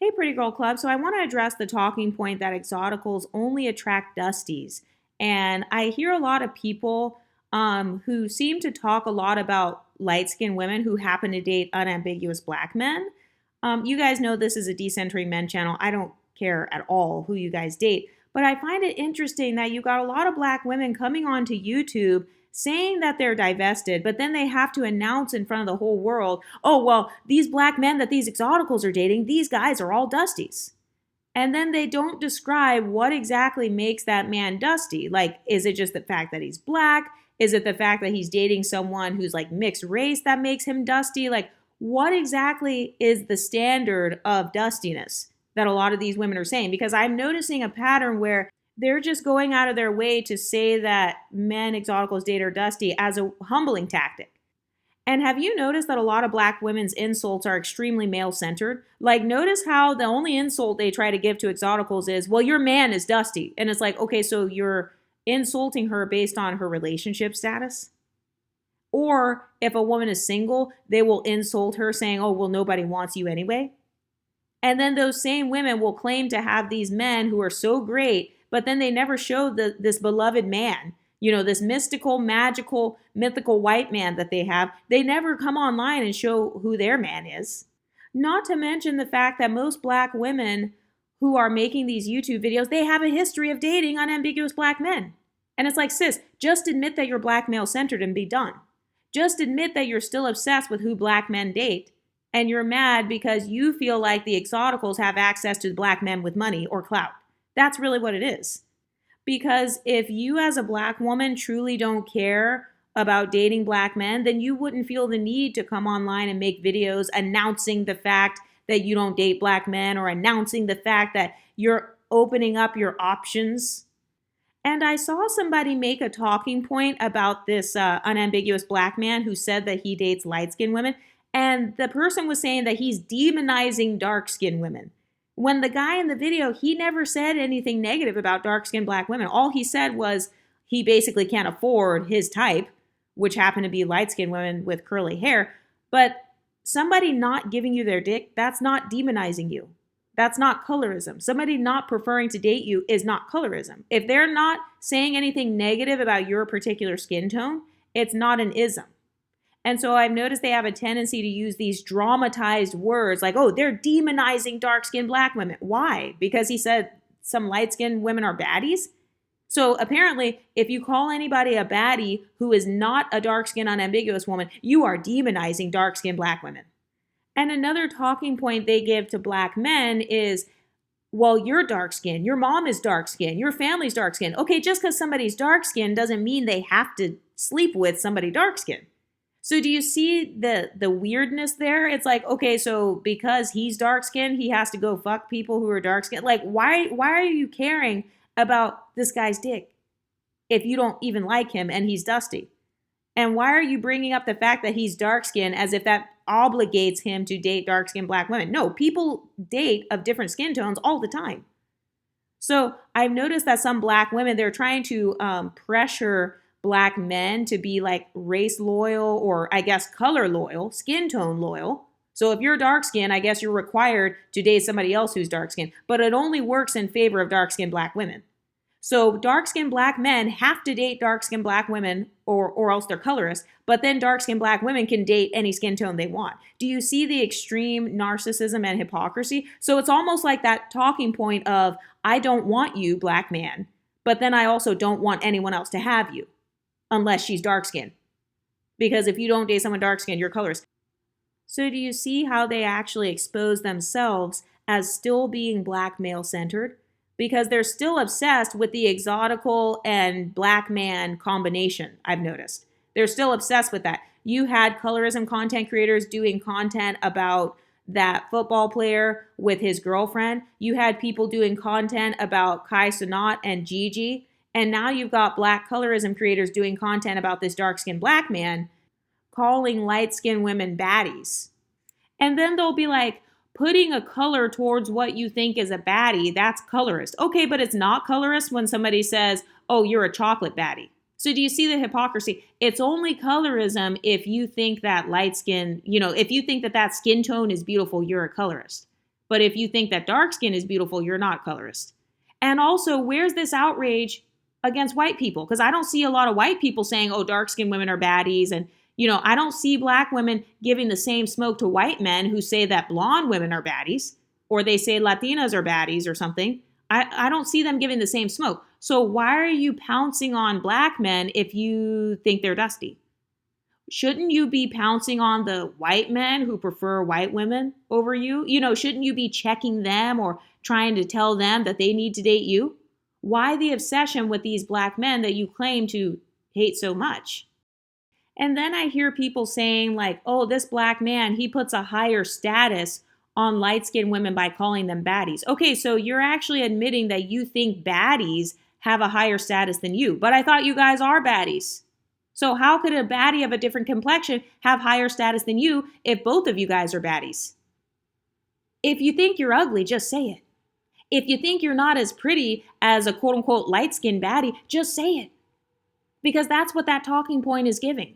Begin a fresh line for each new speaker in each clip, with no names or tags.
Hey, Pretty Girl Club. So I want to address the talking point that exoticals only attract dusties. And I hear a lot of people who seem to talk a lot about light skinned women who happen to date unambiguous black men. You guys know this is a decentering men channel. I don't care at all who you guys date. But I find it interesting that you got a lot of black women coming onto YouTube saying that they're divested, but then they have to announce in front of the whole world, oh, well, these black men that these exoticals are dating, these guys are all dusties. And then they don't describe what exactly makes that man dusty. Like, is it just the fact that he's black? Is it the fact that he's dating someone who's like mixed race that makes him dusty? Like, what exactly is the standard of dustiness that a lot of these women are saying? Because I'm noticing a pattern where they're just going out of their way to say that men exoticals date are dusty as a humbling tactic. And have you noticed that a lot of black women's insults are extremely male-centered? Like, notice how the only insult they try to give to exoticals is, well, your man is dusty. And it's like, okay, so you're insulting her based on her relationship status? Or if a woman is single, they will insult her saying, oh, well, nobody wants you anyway. And then those same women will claim to have these men who are so great, but then they never show this beloved man, this mystical, magical, mythical white man that they have. They never come online and show who their man is. Not to mention the fact that most black women who are making these YouTube videos, they have a history of dating unambiguous black men. And it's like, sis, just admit that you're black male centered and be done. Just admit that you're still obsessed with who black men date. And you're mad because you feel like the exoticals have access to black men with money or clout. That's really what it is. Because if you as a black woman truly don't care about dating black men, then you wouldn't feel the need to come online and make videos announcing the fact that you don't date black men or announcing the fact that you're opening up your options. And I saw somebody make a talking point about this unambiguous black man who said that he dates light-skinned women. And the person was saying that he's demonizing dark-skinned women. When the guy in the video, he never said anything negative about dark-skinned black women. All he said was he basically can't afford his type, which happened to be light-skinned women with curly hair. But somebody not giving you their dick, that's not demonizing you. That's not colorism. Somebody not preferring to date you is not colorism. If they're not saying anything negative about your particular skin tone, it's not an ism. And so I've noticed they have a tendency to use these dramatized words like, oh, they're demonizing dark-skinned black women. Why? Because he said some light-skinned women are baddies? So apparently, if you call anybody a baddie who is not a dark-skinned unambiguous woman, you are demonizing dark-skinned black women. And another talking point they give to black men is, well, you're dark-skinned, your mom is dark-skinned, your family's dark-skinned. Okay, just because somebody's dark-skinned doesn't mean they have to sleep with somebody dark-skinned. So do you see the weirdness there? It's like, okay, so because he's dark-skinned, he has to go fuck people who are dark-skinned. Like, why are you caring about this guy's dick if you don't even like him and he's dusty? And why are you bringing up the fact that he's dark-skinned as if that obligates him to date dark-skinned black women? No, people date of different skin tones all the time. So I've noticed that some black women, they're trying to pressure black men to be like race loyal or I guess color loyal, skin tone loyal. So if you're dark skinned, I guess you're required to date somebody else who's dark skinned, but it only works in favor of dark skinned black women. So dark skinned black men have to date dark skinned black women or else they're colorist, but then dark skinned black women can date any skin tone they want. Do you see the extreme narcissism and hypocrisy? So it's almost like that talking point of, I don't want you, black man, but then I also don't want anyone else to have you. Unless she's dark-skinned. Because if you don't date someone dark-skinned, you're colorist. So do you see how they actually expose themselves as still being black male-centered? Because they're still obsessed with the exotical and black man combination, I've noticed. They're still obsessed with that. You had colorism content creators doing content about that football player with his girlfriend. You had people doing content about Kai Cenat and Gigi. And now you've got black colorism creators doing content about this dark-skinned black man calling light-skinned women baddies. And then they'll be like, putting a color towards what you think is a baddie, that's colorist. Okay, but it's not colorist when somebody says, oh, you're a chocolate baddie. So do you see the hypocrisy? It's only colorism if you think that light skin, if you think that skin tone is beautiful, you're a colorist. But if you think that dark skin is beautiful, you're not a colorist. And also, where's this outrage against white people? Because I don't see a lot of white people saying, oh, dark skinned women are baddies. And, I don't see black women giving the same smoke to white men who say that blonde women are baddies, or they say Latinas are baddies or something. I don't see them giving the same smoke. So why are you pouncing on black men if you think they're dusty? Shouldn't you be pouncing on the white men who prefer white women over you? Shouldn't you be checking them or trying to tell them that they need to date you? Why the obsession with these black men that you claim to hate so much? And then I hear people saying like, oh, this black man, he puts a higher status on light-skinned women by calling them baddies. Okay, so you're actually admitting that you think baddies have a higher status than you. But I thought you guys are baddies. So how could a baddie of a different complexion have higher status than you if both of you guys are baddies? If you think you're ugly, just say it. If you think you're not as pretty as a quote-unquote light-skinned baddie, just say it. Because that's what that talking point is giving.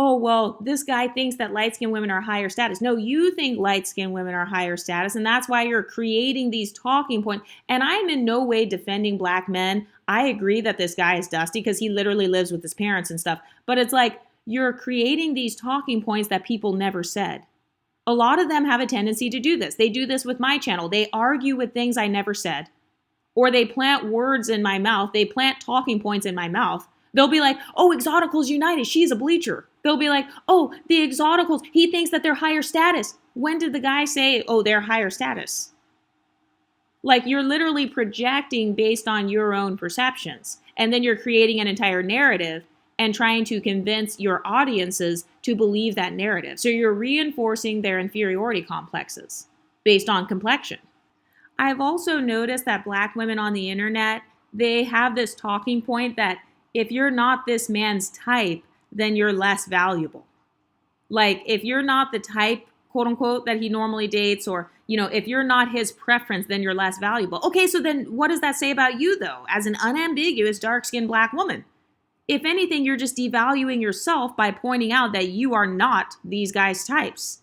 Oh, well, this guy thinks that light-skinned women are higher status. No, you think light-skinned women are higher status, and that's why you're creating these talking points. And I'm in no way defending black men. I agree that this guy is dusty because he literally lives with his parents and stuff. But it's like you're creating these talking points that people never said. A lot of them have a tendency to do this. They do this with my channel. They argue with things I never said. Or they plant words in my mouth. They plant talking points in my mouth. They'll be like, oh, Exoticals United, she's a bleacher. They'll be like, oh, the Exoticals, he thinks that they're higher status. When did the guy say, oh, they're higher status? Like you're literally projecting based on your own perceptions. And then you're creating an entire narrative and trying to convince your audiences to believe that narrative. So you're reinforcing their inferiority complexes based on complexion. I've also noticed that black women on the internet, they have this talking point that if you're not this man's type, then you're less valuable. Like if you're not the type, quote unquote, that he normally dates, or, if you're not his preference, then you're less valuable. Okay, so then what does that say about you though, as an unambiguous dark-skinned black woman? If anything, you're just devaluing yourself by pointing out that you are not these guys' types.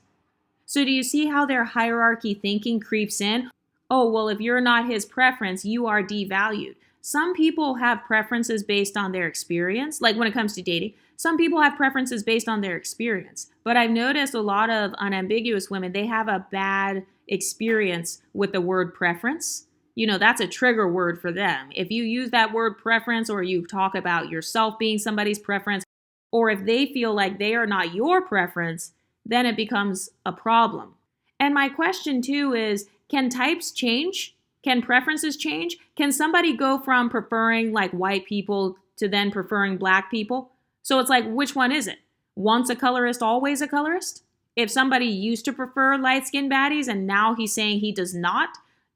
So do you see how their hierarchy thinking creeps in? Oh, well, if you're not his preference, you are devalued. Some people have preferences based on their experience, like when it comes to dating. Some people have preferences based on their experience. But I've noticed a lot of unambiguous women, they have a bad experience with the word preference. That's a trigger word for them. If you use that word preference, or you talk about yourself being somebody's preference, or if they feel like they are not your preference, then it becomes a problem. And my question too is, can types change? Can preferences change? Can somebody go from preferring like white people to then preferring black people? So it's like, which one is it? Once a colorist, always a colorist? If somebody used to prefer light-skinned baddies and now he's saying he does not,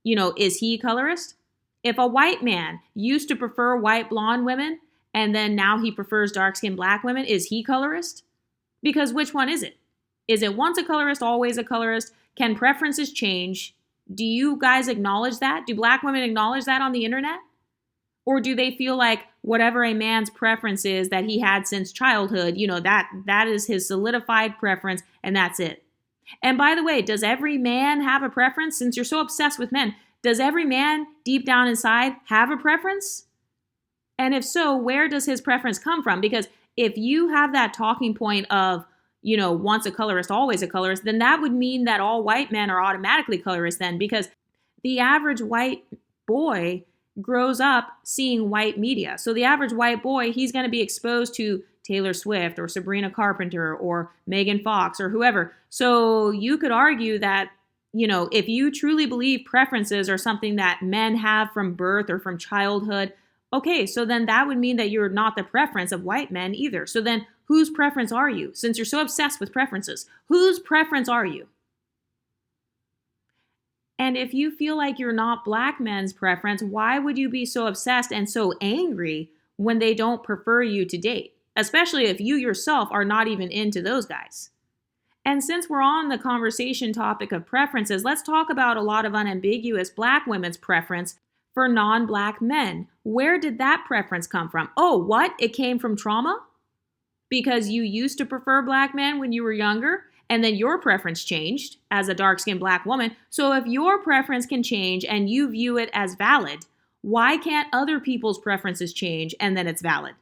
is he colorist? If a white man used to prefer white blonde women and then now he prefers dark-skinned black women, is he colorist? Because which one is it? Is it once a colorist, always a colorist? Can preferences change? Do you guys acknowledge that? Do black women acknowledge that on the internet? Or do they feel like whatever a man's preference is that he had since childhood, that is his solidified preference and that's it? And by the way, does every man have a preference? Since you're so obsessed with men, does every man deep down inside have a preference? And if so, where does his preference come from? Because if you have that talking point of, once a colorist, always a colorist, then that would mean that all white men are automatically colorists then, because the average white boy grows up seeing white media. So the average white boy, he's going to be exposed to Taylor Swift or Sabrina Carpenter or Megan Fox or whoever. So you could argue that, if you truly believe preferences are something that men have from birth or from childhood, okay, so then that would mean that you're not the preference of white men either. So then whose preference are you? Since you're so obsessed with preferences, whose preference are you? And if you feel like you're not black men's preference, why would you be so obsessed and so angry when they don't prefer you to date? Especially if you yourself are not even into those guys. And since we're on the conversation topic of preferences, let's talk about a lot of unambiguous black women's preference for non-black men. Where did that preference come from? Oh, what? It came from trauma? Because you used to prefer black men when you were younger, and then your preference changed as a dark-skinned black woman. So if your preference can change and you view it as valid, why can't other people's preferences change and then it's valid?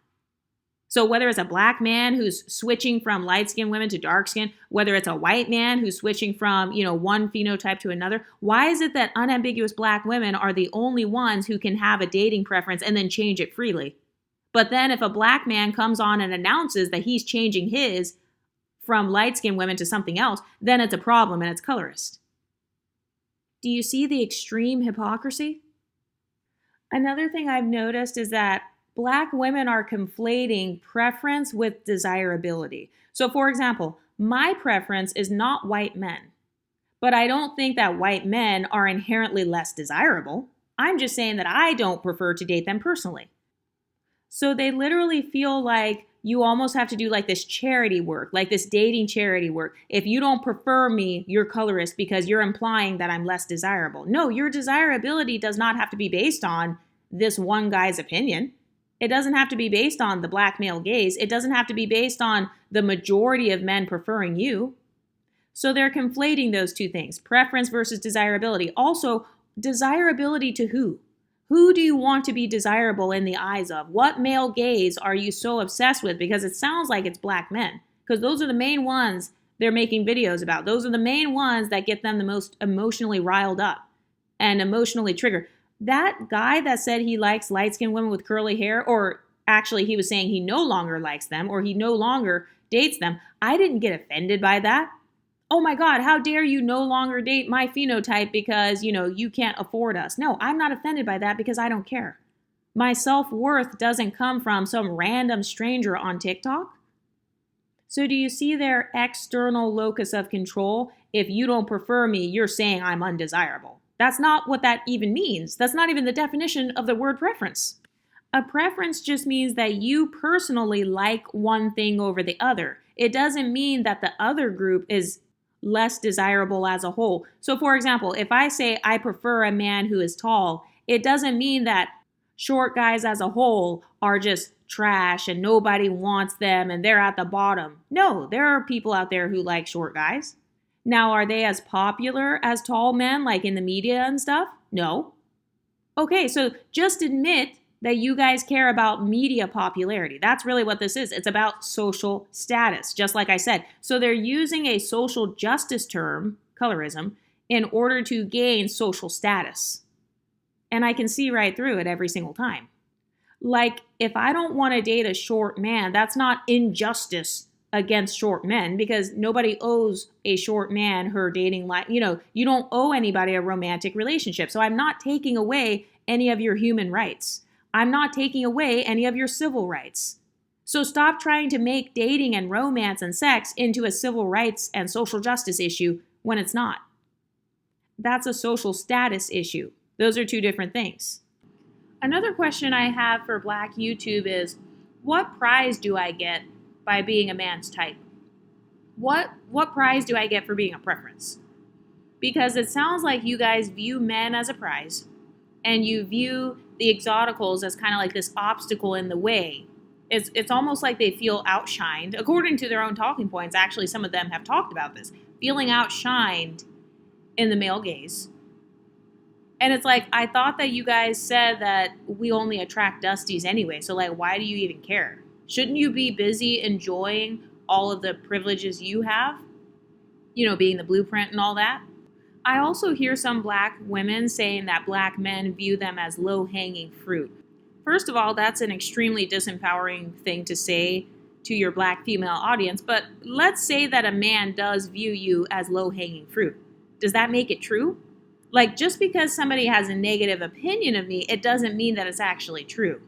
So whether it's a black man who's switching from light-skinned women to dark-skinned, whether it's a white man who's switching from, one phenotype to another, why is it that unambiguous black women are the only ones who can have a dating preference and then change it freely? But then if a black man comes on and announces that he's changing his from light-skinned women to something else, then it's a problem and it's colorist. Do you see the extreme hypocrisy? Another thing I've noticed is that black women are conflating preference with desirability. So for example, my preference is not white men, but I don't think that white men are inherently less desirable. I'm just saying that I don't prefer to date them personally. So they literally feel like you almost have to do like this charity work, like this dating charity work. If you don't prefer me, you're colorist because you're implying that I'm less desirable. No, your desirability does not have to be based on this one guy's opinion. It doesn't have to be based on the black male gaze. It doesn't have to be based on the majority of men preferring you. So they're conflating those two things, preference versus desirability. Also, desirability to who? Who do you want to be desirable in the eyes of? What male gaze are you so obsessed with? Because it sounds like it's black men, because those are the main ones they're making videos about. Those are the main ones that get them the most emotionally riled up and emotionally triggered. That guy that said he likes light-skinned women with curly hair, or actually he was saying he no longer likes them or he no longer dates them, I didn't get offended by that. Oh my God, how dare you no longer date my phenotype because, you can't afford us. No, I'm not offended by that because I don't care. My self-worth doesn't come from some random stranger on TikTok. So do you see their external locus of control? If you don't prefer me, you're saying I'm undesirable. That's not what that even means. That's not even the definition of the word preference. A preference just means that you personally like one thing over the other. It doesn't mean that the other group is less desirable as a whole. So for example, if I say I prefer a man who is tall, it doesn't mean that short guys as a whole are just trash and nobody wants them and they're at the bottom. No, there are people out there who like short guys. Now, are they as popular as tall men, like in the media and stuff? No. Okay, so just admit that you guys care about media popularity. That's really what this is. It's about social status, just like I said. So they're using a social justice term, colorism, in order to gain social status. And I can see right through it every single time. Like, if I don't want to date a short man, that's not injustice against short men, because nobody owes a short man her dating life. You don't owe anybody a romantic relationship. So I'm not taking away any of your human rights. I'm not taking away any of your civil rights. So stop trying to make dating and romance and sex into a civil rights and social justice issue when it's not. That's a social status issue. Those are two different things. Another question I have for Black YouTube is, what prize do I get by being a man's type? What prize do I get for being a preference? Because it sounds like you guys view men as a prize, and you view the exoticals as kind of like this obstacle in the way. It's almost like they feel outshined. According to their own talking points, actually some of them have talked about this, feeling outshined in the male gaze. And it's like, I thought that you guys said that we only attract dusties anyway, so like, why do you even care? Shouldn't you be busy enjoying all of the privileges you have? Being the blueprint and all that. I also hear some Black women saying that Black men view them as low-hanging fruit. First of all, that's an extremely disempowering thing to say to your Black female audience, but let's say that a man does view you as low-hanging fruit. Does that make it true? Like, just because somebody has a negative opinion of me, it doesn't mean that it's actually true,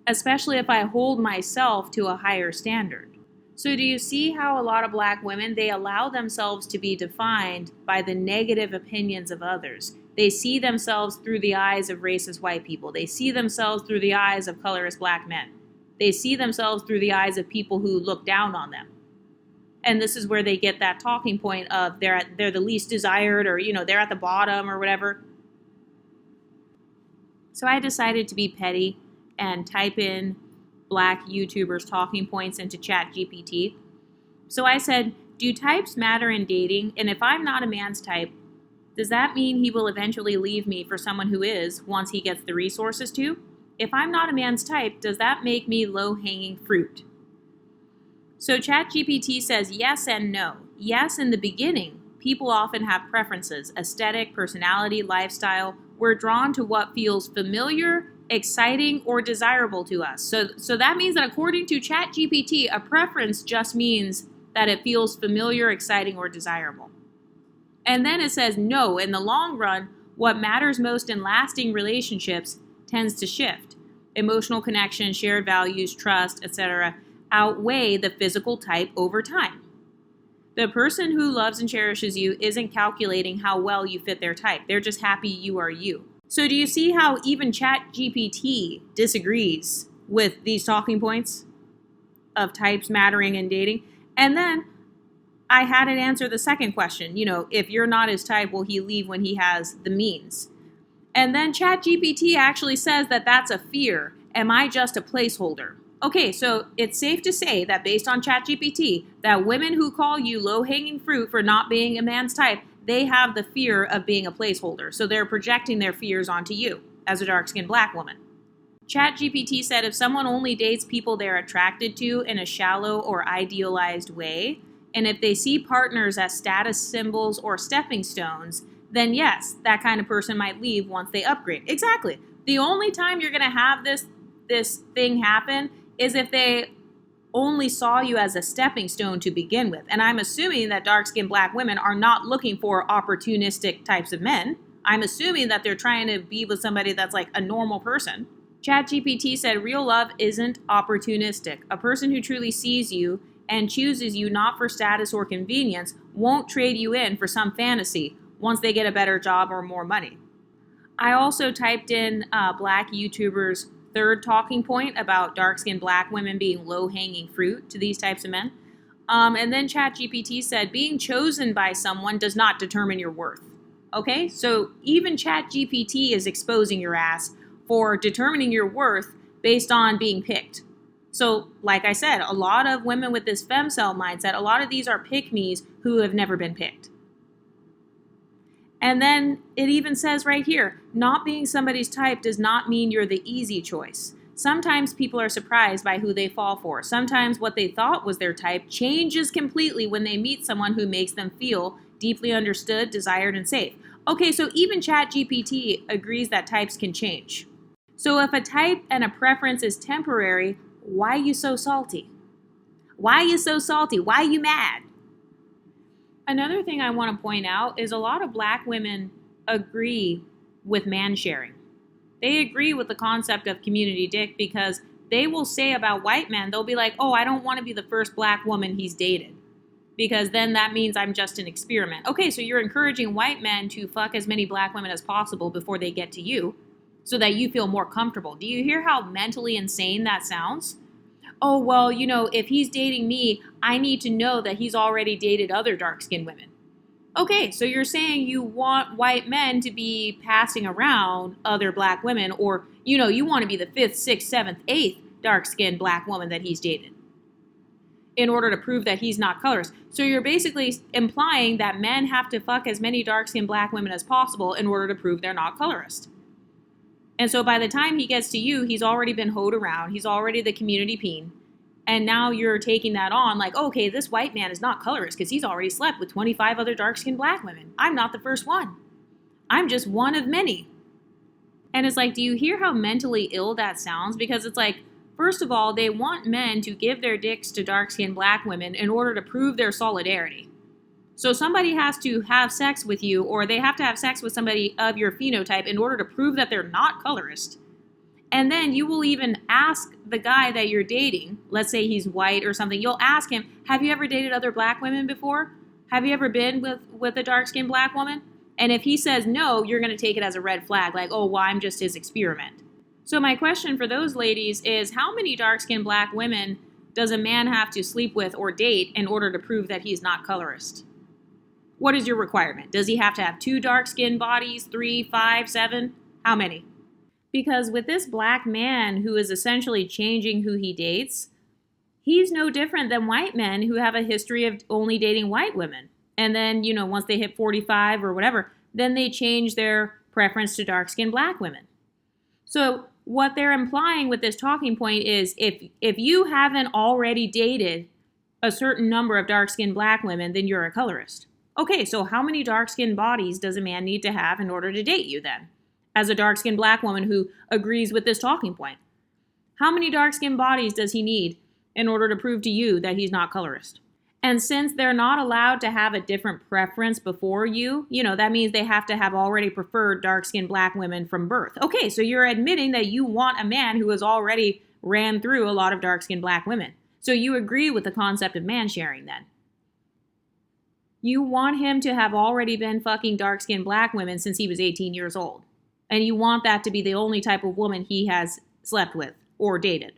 especially if I hold myself to a higher standard. So do you see how a lot of Black women, they allow themselves to be defined by the negative opinions of others? They see themselves through the eyes of racist white people. They see themselves through the eyes of colorist Black men. They see themselves through the eyes of people who look down on them. And this is where they get that talking point of they're the least desired, or they're at the bottom or whatever. So I decided to be petty and type in Black YouTubers talking points into ChatGPT. So I said, Do types matter in dating? And if I'm not a man's type, does that mean he will eventually leave me for someone who is once he gets the resources to? If I'm not a man's type, does that make me low-hanging fruit? So ChatGPT says yes and no. Yes, in the beginning, people often have preferences, aesthetic, personality, lifestyle. We're drawn to what feels familiar, exciting, or desirable to us. So that means that according to ChatGPT, a preference just means that it feels familiar, exciting, or desirable. And then it says no, in the long run, what matters most in lasting relationships tends to shift. Emotional connection, shared values, trust, etc. outweigh the physical type over time. The person who loves and cherishes you isn't calculating how well you fit their type. They're just happy you are you. So do you see how even ChatGPT disagrees with these talking points of types mattering in dating? And then I had it answer the second question. If you're not his type, will he leave when he has the means? And then ChatGPT actually says that that's a fear. Am I just a placeholder? Okay, so it's safe to say that based on ChatGPT, that women who call you low-hanging fruit for not being a man's type, they have the fear of being a placeholder. So they're projecting their fears onto you as a dark-skinned black woman. ChatGPT said if someone only dates people they're attracted to in a shallow or idealized way, and if they see partners as status symbols or stepping stones, then yes, that kind of person might leave once they upgrade. Exactly. The only time you're going to have this thing happen is if they only saw you as a stepping stone to begin with. And I'm assuming that dark-skinned black women are not looking for opportunistic types of men. I'm assuming that they're trying to be with somebody that's like a normal person. ChatGPT said real love isn't opportunistic. A person who truly sees you and chooses you not for status or convenience won't trade you in for some fantasy once they get a better job or more money. I also typed in black YouTubers' third talking point about dark-skinned black women being low-hanging fruit to these types of men. And then ChatGPT said being chosen by someone does not determine your worth. Okay, so even ChatGPT is exposing your ass for determining your worth based on being picked. So, like I said, a lot of women with this femcel mindset, a lot of these are pick-me's who have never been picked. And then it even says right here, not being somebody's type does not mean you're the easy choice. Sometimes people are surprised by who they fall for. Sometimes what they thought was their type changes completely when they meet someone who makes them feel deeply understood, desired, and safe. Okay, so even ChatGPT agrees that types can change. So if a type and a preference is temporary, why are you so salty? Why are you so salty? Why are you mad? Another thing I want to point out is a lot of black women agree with man sharing. They agree with the concept of community dick because they will say about white men, they'll be like, oh, I don't want to be the first black woman he's dated because then that means I'm just an experiment. Okay, so you're encouraging white men to fuck as many black women as possible before they get to you so that you feel more comfortable. Do you hear how mentally insane that sounds? Oh, well, if he's dating me, I need to know that he's already dated other dark-skinned women. Okay, so you're saying you want white men to be passing around other black women or, you want to be the 5th, 6th, 7th, 8th dark-skinned black woman that he's dated in order to prove that he's not colorist. So you're basically implying that men have to fuck as many dark-skinned black women as possible in order to prove they're not colorist. And so by the time he gets to you, he's already been hoed around. He's already the community peen. And now you're taking that on like, okay, this white man is not colorist because he's already slept with 25 other dark-skinned black women. I'm not the first one. I'm just one of many. And it's like, do you hear how mentally ill that sounds? Because it's like, first of all, they want men to give their dicks to dark-skinned black women in order to prove their solidarity. So somebody has to have sex with you, or they have to have sex with somebody of your phenotype in order to prove that they're not colorist. And then you will even ask the guy that you're dating, let's say he's white or something, you'll ask him, have you ever dated other black women before? Have you ever been with a dark-skinned black woman? And if he says no, you're going to take it as a red flag, like, oh, well, I'm just his experiment. So my question for those ladies is, how many dark-skinned black women does a man have to sleep with or date in order to prove that he's not colorist? What is your requirement? Does he have to have 2 dark-skinned bodies, 3, 5, 7? How many? Because with this black man who is essentially changing who he dates, He's no different than white men who have a history of only dating white women. And then, once they hit 45 or whatever, then they change their preference to dark-skinned black women. So what they're implying with this talking point is if you haven't already dated a certain number of dark-skinned black women, then you're a colorist. Okay, so how many dark-skinned bodies does a man need to have in order to date you then? As a dark-skinned black woman who agrees with this talking point. How many dark-skinned bodies does he need in order to prove to you that he's not colorist? And since they're not allowed to have a different preference before you, that means they have to have already preferred dark-skinned black women from birth. Okay, so you're admitting that you want a man who has already ran through a lot of dark-skinned black women. So you agree with the concept of man sharing then. You want him to have already been fucking dark-skinned black women since he was 18 years old. And you want that to be the only type of woman he has slept with or dated.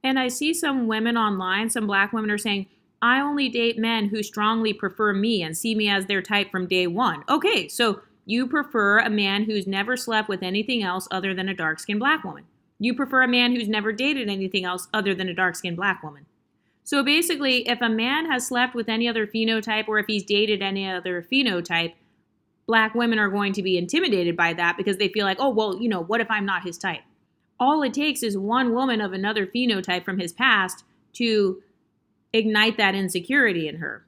And I see some women online, some black women are saying, I only date men who strongly prefer me and see me as their type from day one. Okay, so you prefer a man who's never slept with anything else other than a dark-skinned black woman. You prefer a man who's never dated anything else other than a dark-skinned black woman. So basically, if a man has slept with any other phenotype or if he's dated any other phenotype, black women are going to be intimidated by that because they feel like, oh, well, what if I'm not his type? All it takes is one woman of another phenotype from his past to ignite that insecurity in her.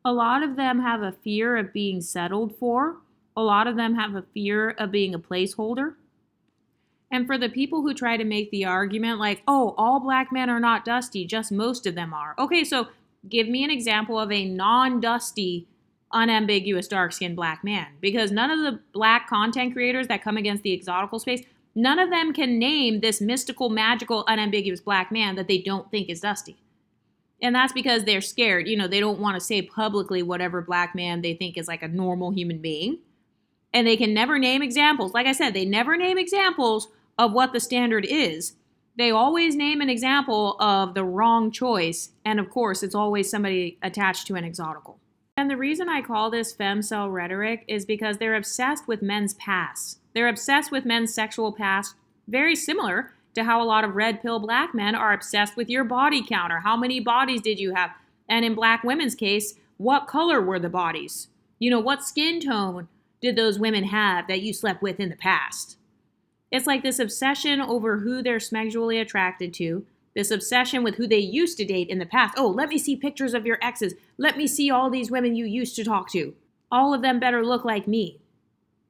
A lot of them have a fear of being settled for. A lot of them have a fear of being a placeholder. And for the people who try to make the argument like, oh, all black men are not dusty, just most of them are. Okay, so give me an example of a non-dusty, unambiguous dark-skinned black man. Because none of the black content creators that come against the exotical space, none of them can name this mystical, magical, unambiguous black man that they don't think is dusty. And that's because they're scared. They don't want to say publicly whatever black man they think is like a normal human being. And they can never name examples. Like I said, they never name examples of what the standard is. They always name an example of the wrong choice. And of course, it's always somebody attached to an exotical. And the reason I call this femcel rhetoric is because they're obsessed with men's pasts. They're obsessed with men's sexual past, very similar to how a lot of red pill black men are obsessed with your body count or how many bodies did you have. And in black women's case, what color were the bodies? What skin tone did those women have that you slept with in the past? It's like this obsession over who they're sexually attracted to, this obsession with who they used to date in the past. Oh, let me see pictures of your exes. Let me see all these women you used to talk to. All of them better look like me.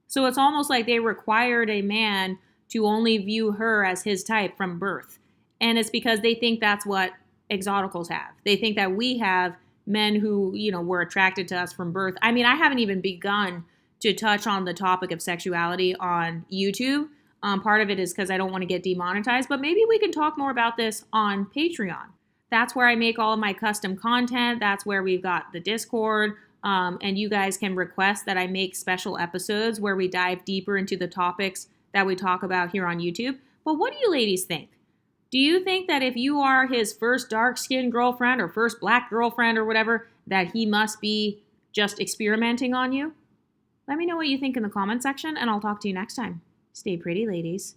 So it's almost like they required a man to only view her as his type from birth. And it's because they think that's what exoticals have. They think that we have men who, were attracted to us from birth. I mean, I haven't even begun to touch on the topic of sexuality on YouTube. Part of it is because I don't want to get demonetized, but maybe we can talk more about this on Patreon. That's where I make all of my custom content. That's where we've got the Discord. And you guys can request that I make special episodes where we dive deeper into the topics that we talk about here on YouTube. But what do you ladies think? Do you think that if you are his first dark-skinned girlfriend or first black girlfriend or whatever, that he must be just experimenting on you? Let me know what you think in the comment section, and I'll talk to you next time. Stay pretty, ladies.